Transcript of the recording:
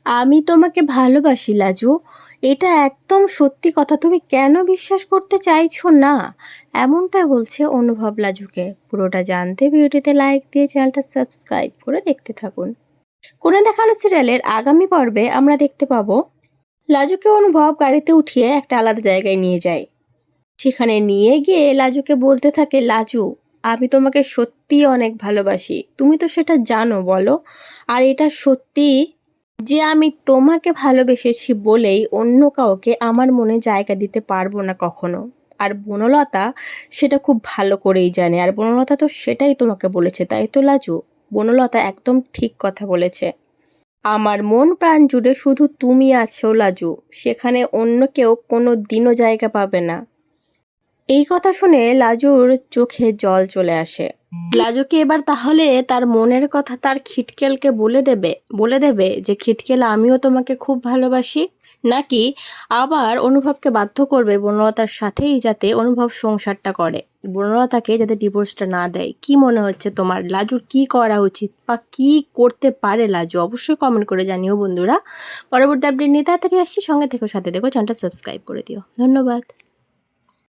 আমি তোমাকে ভালোবাসি লাজু। এটা একদম সত্যি কথা, তুমি কেন বিশ্বাস করতে চাইছো না? এমনটাই বলছে অনুভব লাজুকে। পুরোটা জানতে ভিডিওটিতে লাইক দিয়ে চ্যানেলটা সাবস্ক্রাইব করে দেখতে থাকুন। কোনে দেখালো সিরিয়ালের আগামী পর্বে আমরা দেখতে পাবো লাজুকে অনুভব গাড়িতে উঠিয়ে একটা আলাদা জায়গায় নিয়ে যায়। সেখানে নিয়ে গিয়ে লাজুকে বলতে থাকে, লাজু আমি তোমাকে সত্যি অনেক ভালোবাসি, তুমি তো সেটা জানো বলো। আর এটা সত্যি যে আমি তোমাকে ভালোবেসেছি বলেই অন্য কাউকে আমার মনে জায়গা দিতে পারবো না কখনো। আর বনলতা সেটা খুব ভালো করেই জানে, আর বনলতা তো সেটাই তোমাকে বলেছে, তাই তো লাজু? বনলতা একদম ঠিক কথা বলেছে। আমার মন প্রাণ জুড়ে শুধু তুমি আছো লাজু, সেখানে অন্য কেউ কোনো দিনও জায়গা পাবে না। এই কথা শুনে লাজুর চোখে জল চলে আসে। লাজুকে এবার তাহলে তার মনের কথা তার খিটকেলকে বলে দেবে যে খিটকেল আমিও তোমাকে খুব ভালোবাসি, নাকি আবার অনুভবকে বাধ্য করবে বনলতার সাথেই যাতে অনুভব সংসারটা করে, বনলতাকে যাতে ডিভোর্সটা না দেয়। কি মনে হচ্ছে তোমার, লাজুর কি করা উচিত বা কি করতে পারে লাজু? অবশ্যই কমেন্ট করে জানিও বন্ধুরা। পরবর্তী আপডেট নিয়ে তাড়াতাড়ি আসছি, সঙ্গে থেকো, সাথে দেখো, চ্যানেলটা সাবস্ক্রাইব করে দিও। ধন্যবাদ।